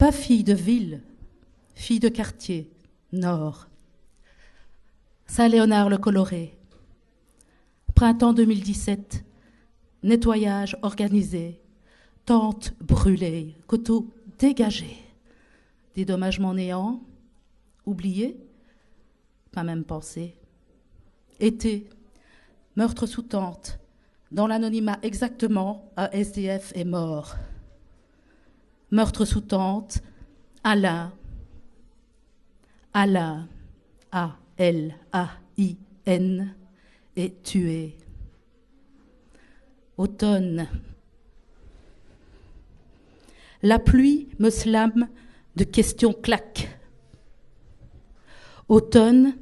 Pas fille de ville, fille de quartier, nord. Saint-Léonard-le-Coloré. Printemps 2017, nettoyage organisé, tente brûlée, coteau dégagé, dédommagement néant, oublié, pas même pensé. Été, meurtre sous tente, dans l'anonymat exactement, un SDF est mort. Meurtre sous tente, Alain, A-L-A-I-N, est tué. Automne. La pluie me slame de questions claques. Automne.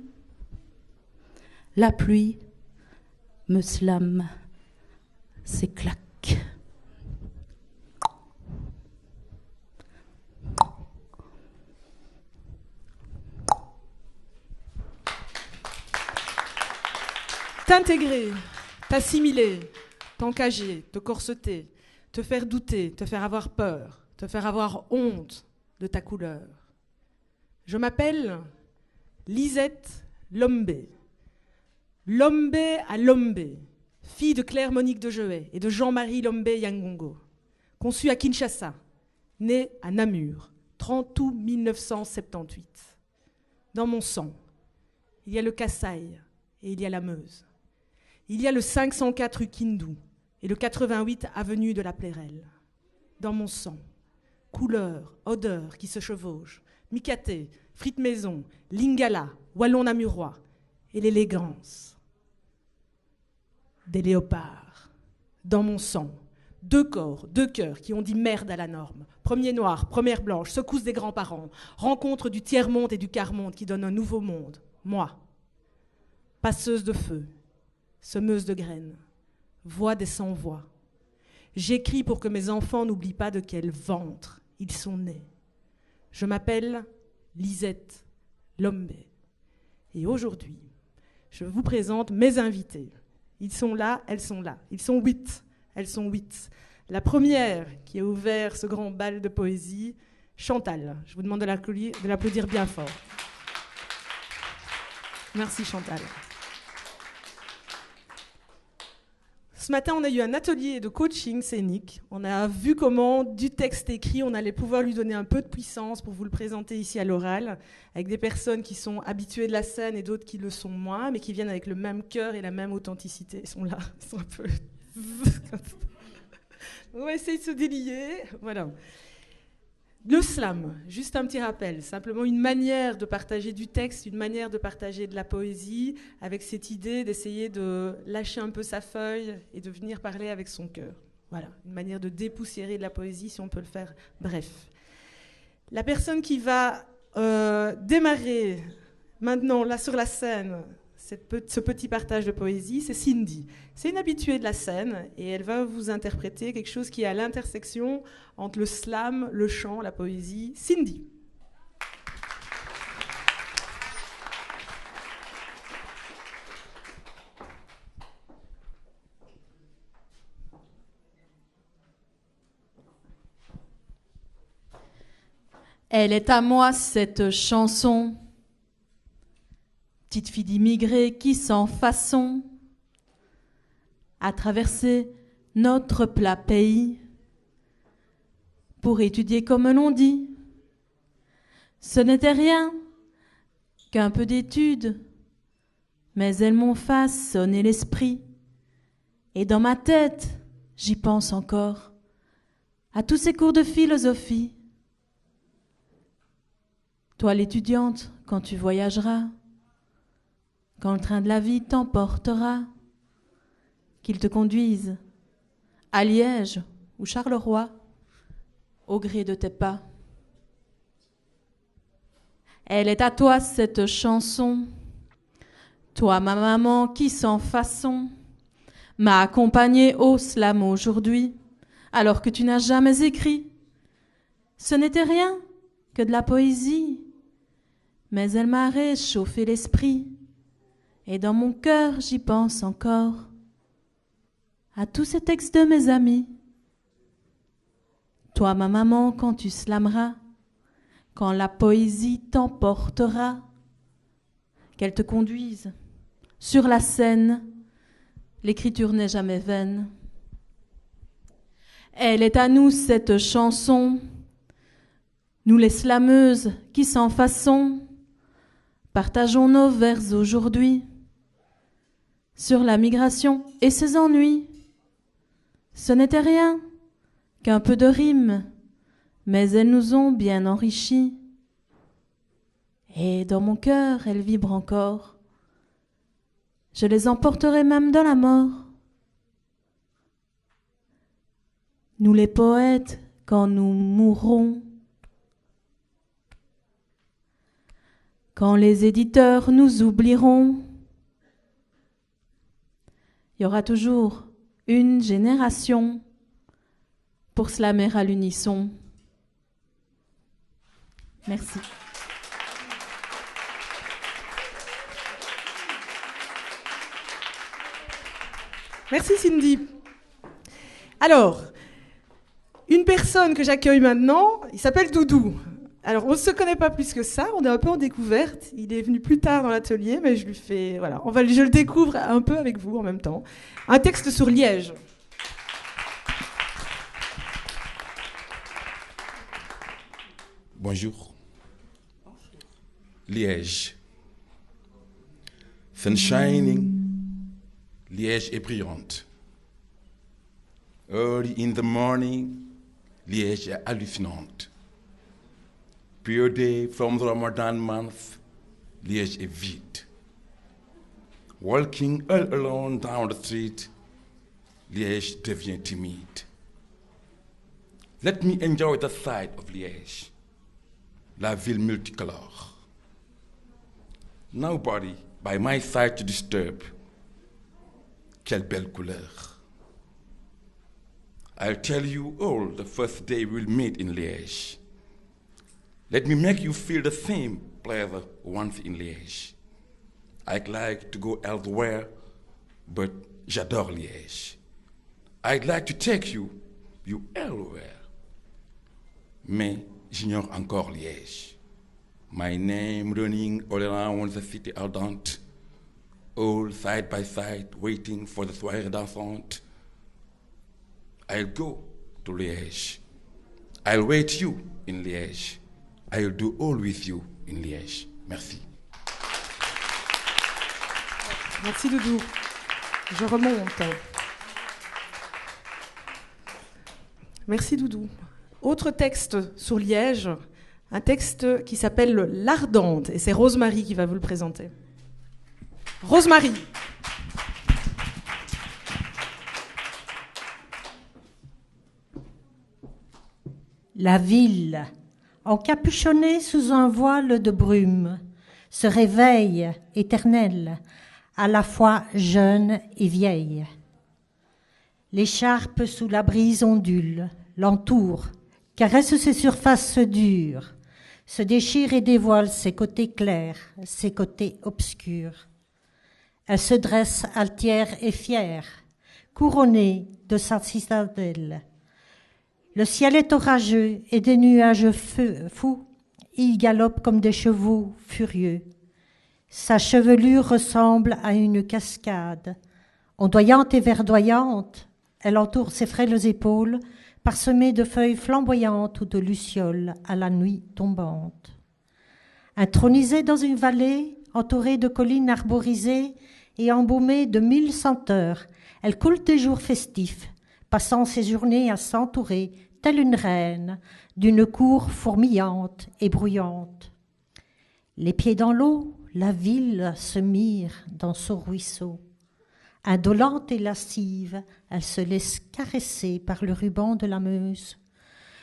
La pluie me slame ses claques. T'intégrer, t'assimiler, t'encager, te corseter, te faire douter, te faire avoir peur, te faire avoir honte de ta couleur. Je m'appelle Lisette Lombé. Lombé à Lombé, fille de Claire-Monique de Jehet et de Jean-Marie Lombé Yangongo, conçue à Kinshasa, née à Namur, 30 août 1978. Dans mon sang, il y a le Kasaï et il y a la Meuse. Il y a le 504 rue Kindou et le 88 avenue de la Plérelle. Dans mon sang, couleurs, odeurs qui se chevauchent, micaté, frites maison, lingala, wallon namurois et l'élégance des léopards. Dans mon sang, 2 corps, 2 cœurs qui ont dit merde à la norme. Premier noir, première blanche, secousse des grands-parents, rencontre du tiers-monde et du quart-monde qui donne un nouveau monde. Moi, passeuse de feu, semeuse de graines, voix des sans-voix. J'écris pour que mes enfants n'oublient pas de quel ventre ils sont nés. Je m'appelle Lisette Lombé. Et aujourd'hui, je vous présente mes invités. Ils sont là, elles sont là. Ils sont 8. Elles sont 8. La première qui a ouvert ce grand bal de poésie, Chantal. Je vous demande de l'applaudir bien fort. Merci Chantal. Ce matin, on a eu un atelier de coaching scénique. On a vu comment, du texte écrit, on allait pouvoir lui donner un peu de puissance pour vous le présenter ici à l'oral, avec des personnes qui sont habituées de la scène et d'autres qui le sont moins, mais qui viennent avec le même cœur et la même authenticité. Ils sont là, ils sont un peu... On va essayer de se délier. Voilà. Le slam, juste un petit rappel, simplement une manière de partager du texte, une manière de partager de la poésie, avec cette idée d'essayer de lâcher un peu sa feuille et de venir parler avec son cœur. Voilà, une manière de dépoussiérer de la poésie, si on peut le faire. Bref. La personne qui va démarrer maintenant, là sur la scène, ce petit partage de poésie, c'est Cindy. C'est une habituée de la scène et elle va vous interpréter quelque chose qui est à l'intersection entre le slam, le chant, la poésie. Cindy. Elle est à moi cette chanson, petite fille d'immigrés qui sans façon a traversé notre plat pays pour étudier comme l'on dit. Ce n'était rien qu'un peu d'études, mais elles m'ont façonné l'esprit. Et dans ma tête, j'y pense encore à tous ces cours de philosophie. Toi l'étudiante, quand tu voyageras, quand le train de la vie t'emportera, qu'il te conduise à Liège ou Charleroi, au gré de tes pas. Elle est à toi cette chanson, toi ma maman qui sans façon m'a accompagnée au slam aujourd'hui, alors que tu n'as jamais écrit. Ce n'était rien que de la poésie, mais elle m'a réchauffé l'esprit. Et dans mon cœur, j'y pense encore à tous ces textes de mes amis. Toi, ma maman, quand tu slameras, quand la poésie t'emportera, qu'elle te conduise sur la scène, l'écriture n'est jamais vaine. Elle est à nous cette chanson, nous les slameuses qui sans façon partageons nos vers aujourd'hui sur la migration et ses ennuis. Ce n'était rien qu'un peu de rimes, mais elles nous ont bien enrichis. Et dans mon cœur, elles vibrent encore. Je les emporterai même dans la mort. Nous les poètes, quand nous mourrons, quand les éditeurs nous oublieront, il y aura toujours une génération pour slammer à l'unisson. Merci. Merci Cindy. Alors, une personne que j'accueille maintenant, il s'appelle Doudou. Alors, on ne se connaît pas plus que ça, on est un peu en découverte. Il est venu plus tard dans l'atelier, mais je lui fais... Voilà, je le découvre un peu avec vous en même temps. Un texte sur Liège. Bonjour. Liège. Sun shining, Liège est brillante. Early in the morning, Liège est hallucinante. Pure day from the Ramadan month, Liège est vide. Walking all alone down the street, Liège devient timide. Let me enjoy the sight of Liège, la ville multicolore. Nobody by my side to disturb. Quelle belle couleur. I'll tell you all the first day we'll meet in Liège. Let me make you feel the same pleasure once in Liège. I'd like to go elsewhere, but j'adore Liège. I'd like to take you everywhere. Mais j'ignore encore Liège. My name running all around the city ardente, all side by side, waiting for the soirée dansante. I'll go to Liège. I'll wait you in Liège. I'll do all with you in Liège. Merci. Merci Doudou. Je remonte. Merci Doudou. Autre texte sur Liège, un texte qui s'appelle L'Ardente, et c'est Rosemary qui va vous le présenter. Rosemary. La ville, encapuchonnée sous un voile de brume, se réveille, éternelle, à la fois jeune et vieille. L'écharpe sous la brise ondule, l'entoure, caresse ses surfaces dures, se déchire et dévoile ses côtés clairs, ses côtés obscurs. Elle se dresse altière et fière, couronnée de sa citadelle. Le ciel est orageux et des nuages fous, ils galopent comme des chevaux furieux. Sa chevelure ressemble à une cascade. Ondoyante et verdoyante, elle entoure ses frêles épaules, parsemées de feuilles flamboyantes ou de lucioles à la nuit tombante. Intronisée dans une vallée, entourée de collines arborisées et embaumée de 1000 senteurs, elle coule des jours festifs, passant ses journées à s'entourer, telle une reine, d'une cour fourmillante et bruyante. Les pieds dans l'eau, la ville se mire dans son ruisseau. Indolente et lascive, elle se laisse caresser par le ruban de la Meuse,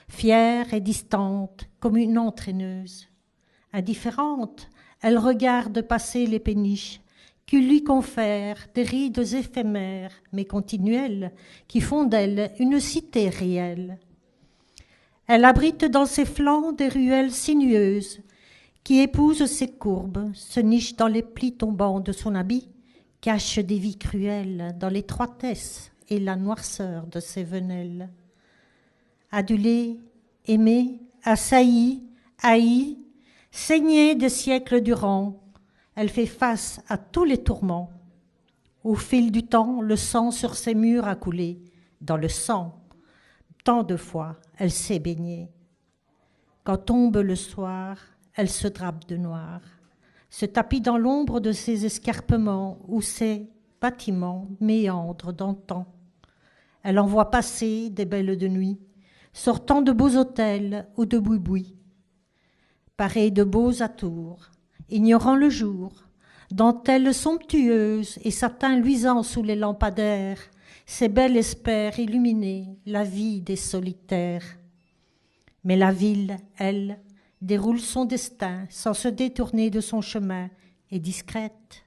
fière et distante comme une entraîneuse. Indifférente, elle regarde passer les péniches qui lui confèrent des rides éphémères mais continuelles qui font d'elle une cité réelle. Elle abrite dans ses flancs des ruelles sinueuses qui épousent ses courbes, se nichent dans les plis tombants de son habit, cachent des vies cruelles dans l'étroitesse et la noirceur de ses venelles. Adulée, aimée, assaillie, Haïe, saignée des siècles durant, elle fait face à tous les tourments. Au fil du temps, le sang sur ses murs a coulé. Dans le sang, tant de fois, elle s'est baignée. Quand tombe le soir, elle se drape de noir, se tapit dans l'ombre de ses escarpements où ses bâtiments méandrent d'antan. Elle en voit passer des belles de nuit, sortant de beaux hôtels ou de boui-boui. Parées de beaux atours, ignorant le jour, dentelles somptueuses et satin luisant sous les lampadaires, ces belles espèrent illuminer la vie des solitaires. Mais la ville, elle, déroule son destin sans se détourner de son chemin, est discrète,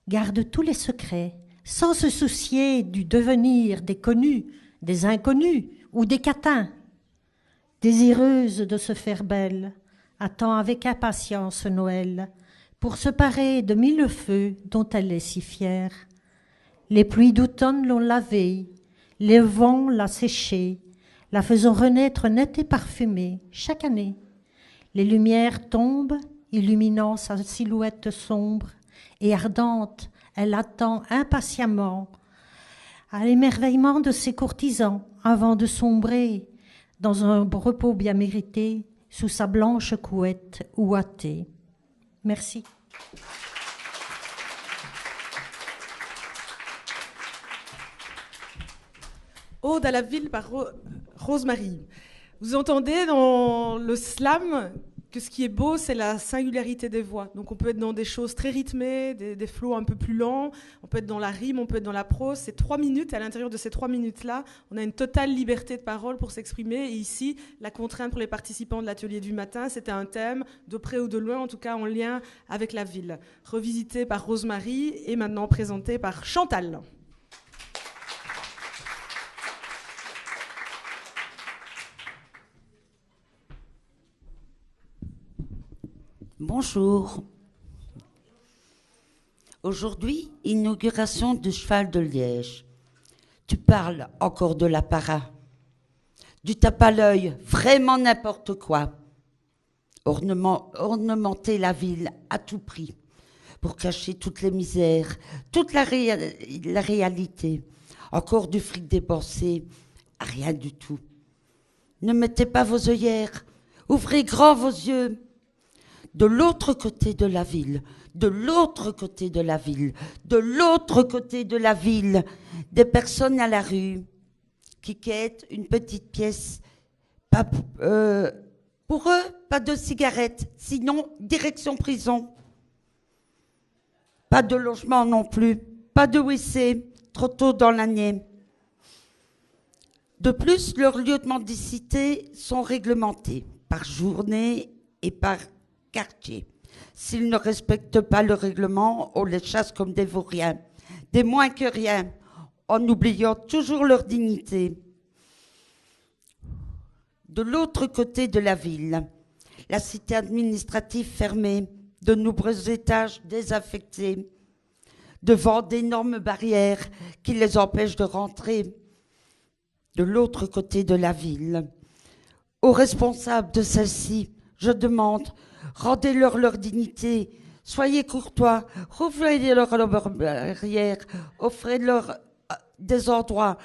garde tous les secrets, sans se soucier du devenir des connus, des inconnus ou des catins. Désireuse de se faire belle, attend avec impatience Noël, pour se parer de mille feux dont elle est si fière. Les pluies d'automne l'ont lavée, les vents l'ont séchée, la faisant renaître nette et parfumée chaque année. Les lumières tombent, illuminant sa silhouette sombre, et ardente, elle attend impatiemment à l'émerveillement de ses courtisans avant de sombrer dans un repos bien mérité sous sa blanche couette ouatée. Merci. Ode à la ville par Rosemary. Vous entendez dans le slam que ce qui est beau, c'est la singularité des voix. Donc on peut être dans des choses très rythmées, des flots un peu plus lents, on peut être dans la rime, on peut être dans la prose. C'est 3 minutes, et à l'intérieur de ces 3 minutes-là, on a une totale liberté de parole pour s'exprimer. Et ici, la contrainte pour les participants de l'atelier du matin, c'était un thème, de près ou de loin, en tout cas en lien avec la ville. Revisité par Rosemary et maintenant présenté par Chantal. Bonjour. Aujourd'hui, inauguration du cheval de Liège. Tu parles encore de la para, du tape à l'œil, vraiment n'importe quoi. Ornementer la ville à tout prix pour cacher toutes les misères, toute la réalité. Encore du fric dépensé, rien du tout. Ne mettez pas vos œillères, ouvrez grand vos yeux. De l'autre côté de la ville, de l'autre côté de la ville, de l'autre côté de la ville, des personnes à la rue qui quêtent une petite pièce. Pas, pour eux, pas de cigarettes, sinon direction prison. Pas de logement non plus, pas de WC, trop tôt dans l'année. De plus, leurs lieux de mendicité sont réglementés par journée et par quartier. S'ils ne respectent pas le règlement, on les chasse comme des vauriens, des moins que rien, en oubliant toujours leur dignité. De l'autre côté de la ville, la cité administrative fermée, de nombreux étages désaffectés, devant d'énormes barrières qui les empêchent de rentrer. De l'autre côté de la ville, aux responsables de celle-ci, je demande, rendez-leur leur dignité, soyez courtois, rouvrez-leur leur barrière, offrez-leur des endroits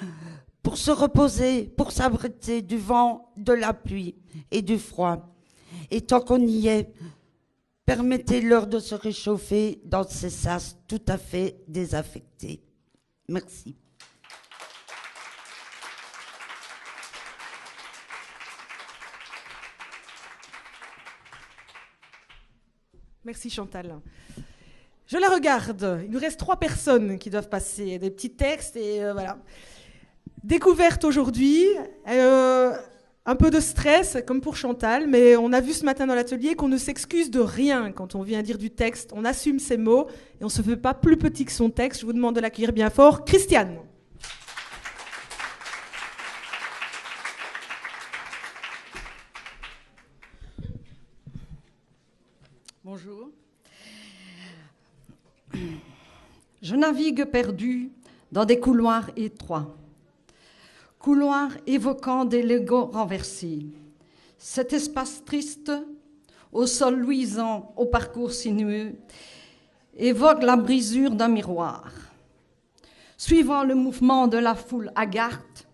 pour se reposer, pour s'abriter du vent, de la pluie et du froid. Et tant qu'on y est, permettez-leur de se réchauffer dans ces sas tout à fait désaffectés. Merci. Merci Chantal. Je la regarde. Il nous reste 3 personnes qui doivent passer. Des petits textes et voilà. Découverte aujourd'hui. Un peu de stress, comme pour Chantal, mais on a vu ce matin dans l'atelier qu'on ne s'excuse de rien quand on vient dire du texte. On assume ses mots et on ne se fait pas plus petit que son texte. Je vous demande de l'accueillir bien fort. Christiane. Bonjour. Je navigue perdu dans des couloirs étroits, couloirs évoquant des Legos renversés. Cet espace triste au sol luisant, au parcours sinueux, évoque la brisure d'un miroir. Suivant le mouvement de la foule hagarte,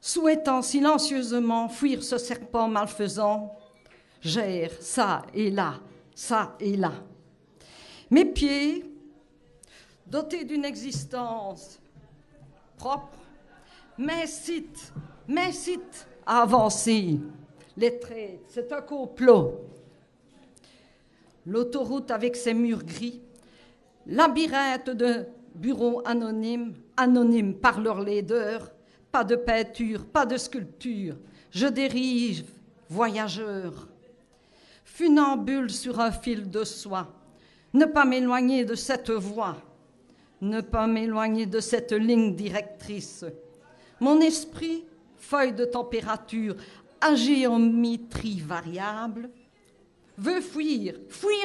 souhaitant silencieusement fuir ce serpent malfaisant, j'erre ça et là, ça et là. Mes pieds, dotés d'une existence propre, m'incitent à avancer. Les traits, c'est un complot. L'autoroute avec ses murs gris, labyrinthe de bureaux anonymes par leur laideur, pas de peinture, pas de sculpture, je dérive, voyageur. Funambule sur un fil de soie, ne pas m'éloigner de cette voie, ne pas m'éloigner de cette ligne directrice. Mon esprit, feuille de température, à géométrie variable, veut fuir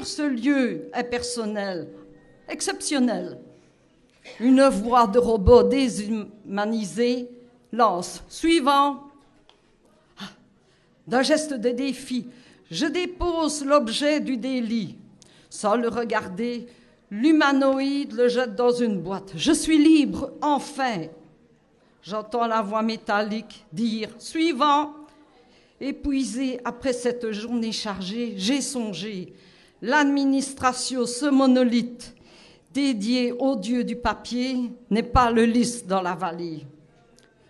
ce lieu impersonnel, exceptionnel. Une voix de robot déshumanisé lance, suivant. D'un geste de défi, je dépose l'objet du délit. Sans le regarder, l'humanoïde le jette dans une boîte. Je suis libre, enfin. J'entends la voix métallique dire, suivant. Épuisé après cette journée chargée, j'ai songé. L'administration, ce monolithe, dédié au dieu du papier, n'est pas le lys dans la vallée.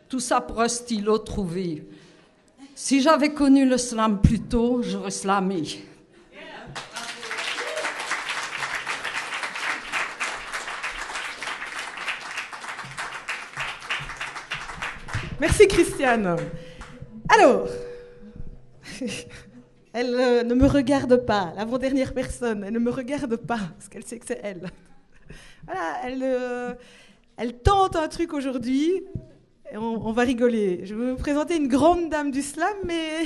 Tout ça pour un stylo trouvé. Si j'avais connu le slam plus tôt, j'aurais slamé. Merci Christiane. Alors, elle ne me regarde pas, l'avant-dernière personne, elle ne me regarde pas, parce qu'elle sait que c'est elle. Voilà, elle tente un truc aujourd'hui, et on va rigoler. Je vais vous présenter une grande dame du slam, mais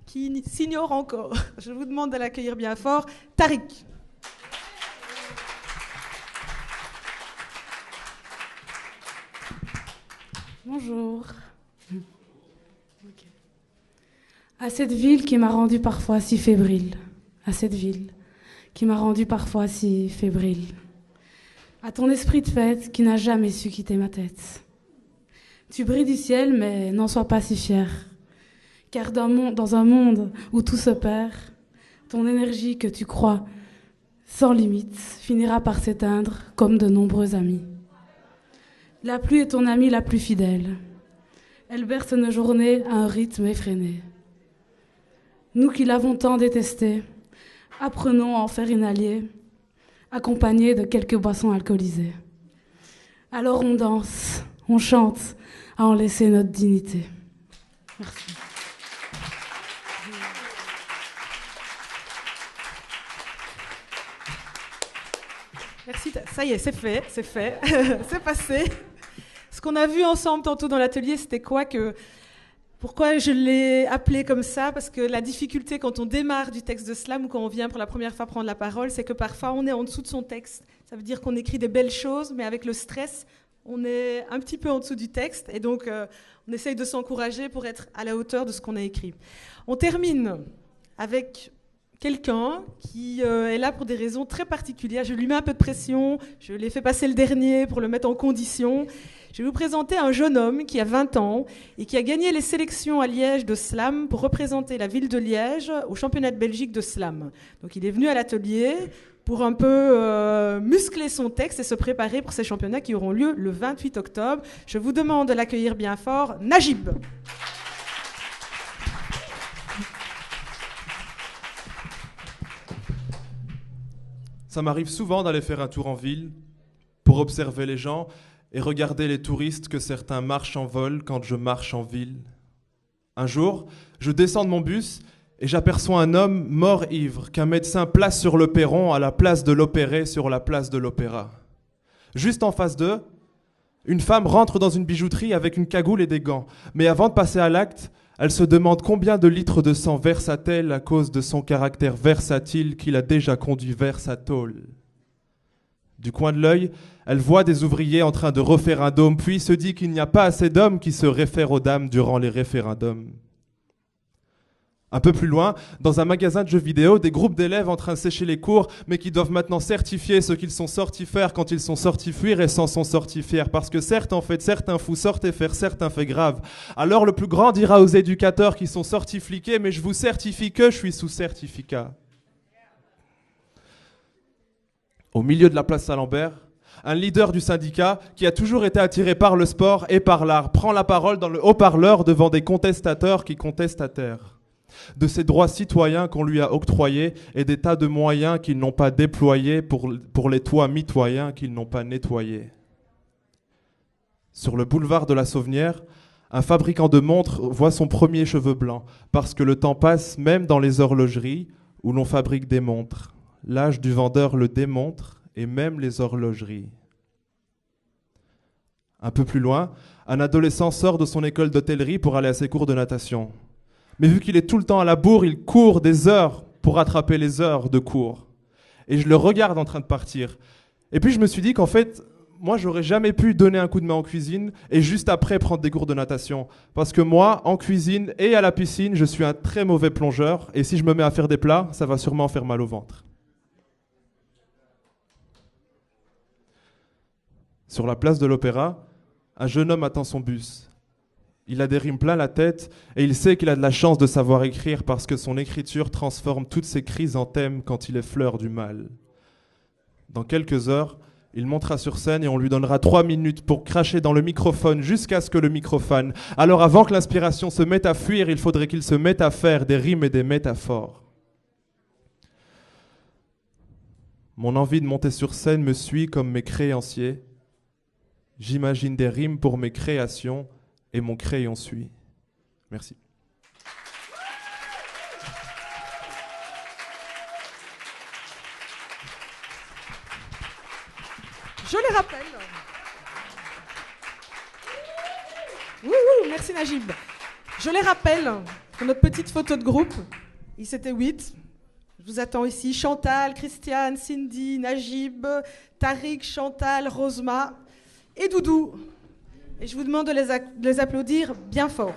qui s'ignore encore. Je vous demande de l'accueillir bien fort, Tariq. Bonjour. À cette ville qui m'a rendue parfois si fébrile. À cette ville qui m'a rendue parfois si fébrile. À ton esprit de fête qui n'a jamais su quitter ma tête. Tu brilles du ciel, mais n'en sois pas si fier. Car dans un monde où tout se perd, ton énergie que tu crois sans limite finira par s'éteindre comme de nombreux amis. La pluie est ton amie la plus fidèle. Elle berce nos journées à un rythme effréné. Nous qui l'avons tant détestée, apprenons à en faire une alliée, accompagnée de quelques boissons alcoolisées. Alors on danse, on chante, à en laisser notre dignité. Merci. Merci, ça y est, c'est fait, c'est passé. Ce qu'on a vu ensemble tantôt dans l'atelier, c'était pourquoi je l'ai appelé comme ça, parce que la difficulté quand on démarre du texte de slam ou quand on vient pour la première fois prendre la parole, c'est que parfois on est en dessous de son texte. Ça veut dire qu'on écrit des belles choses, mais avec le stress, on est un petit peu en dessous du texte, et donc on essaye de s'encourager pour être à la hauteur de ce qu'on a écrit. On termine avec quelqu'un qui est là pour des raisons très particulières. Je lui mets un peu de pression, je l'ai fait passer le dernier pour le mettre en condition. Je vais vous présenter un jeune homme qui a 20 ans et qui a gagné les sélections à Liège de slam pour représenter la ville de Liège au championnat de Belgique de slam. Donc il est venu à l'atelier pour un peu muscler son texte et se préparer pour ces championnats qui auront lieu le 28 octobre. Je vous demande de l'accueillir bien fort, Najib. Ça m'arrive souvent d'aller faire un tour en ville pour observer les gens et regarder les touristes que certains marchent en vol quand je marche en ville. Un jour, je descends de mon bus et j'aperçois un homme mort ivre qu'un médecin place sur le perron à la place de l'opéré sur la place de l'opéra. Juste en face d'eux, une femme rentre dans une bijouterie avec une cagoule et des gants. Mais avant de passer à l'acte, elle se demande combien de litres de sang versa-t-elle à cause de son caractère versatile qui l'a déjà conduit vers sa tôle. Du coin de l'œil, elle voit des ouvriers en train de refaire un dôme, puis se dit qu'il n'y a pas assez d'hommes qui se réfèrent aux dames durant les référendums. Un peu plus loin, dans un magasin de jeux vidéo, des groupes d'élèves en train de sécher les cours, mais qui doivent maintenant certifier ce qu'ils sont sortis faire quand ils sont sortis fuir et s'en sont sortis fiers. Parce que certes, en fait, certains fous sortent et faire certains faits graves. Alors le plus grand dira aux éducateurs qui sont sortis fliqués, mais je vous certifie que je suis sous certificat. Au milieu de la place Saint-Lambert, un leader du syndicat, qui a toujours été attiré par le sport et par l'art, prend la parole dans le haut-parleur devant des contestateurs qui contestent à terre. De ces droits citoyens qu'on lui a octroyés et des tas de moyens qu'ils n'ont pas déployés pour les toits mitoyens qu'ils n'ont pas nettoyés. Sur le boulevard de la Sauvenière, un fabricant de montres voit son premier cheveu blanc, parce que le temps passe même dans les horlogeries où l'on fabrique des montres. L'âge du vendeur le démontre, et même les horlogeries. Un peu plus loin, un adolescent sort de son école d'hôtellerie pour aller à ses cours de natation. Mais vu qu'il est tout le temps à la bourre, il court des heures pour rattraper les heures de cours. Et je le regarde en train de partir. Et puis je me suis dit qu'en fait, moi, j'aurais jamais pu donner un coup de main en cuisine et juste après prendre des cours de natation. Parce que moi, en cuisine et à la piscine, je suis un très mauvais plongeur. Et si je me mets à faire des plats, ça va sûrement faire mal au ventre. Sur la place de l'Opéra, un jeune homme attend son bus. Il a des rimes plein la tête et il sait qu'il a de la chance de savoir écrire parce que son écriture transforme toutes ses crises en thèmes quand il effleure du mal. Dans quelques heures, il montera sur scène et on lui donnera 3 minutes pour cracher dans le microphone jusqu'à ce que le microphone. Alors avant que l'inspiration se mette à fuir, il faudrait qu'il se mette à faire des rimes et des métaphores. Mon envie de monter sur scène me suit comme mes créanciers. J'imagine des rimes pour mes créations et mon crayon suit. Merci. Je les rappelle. Merci Najib. Je les rappelle pour notre petite photo de groupe. Ils étaient 8. Je vous attends ici. Chantal, Christiane, Cindy, Najib, Tariq, Chantal, Rosma et Doudou. Et je vous demande de les applaudir bien fort.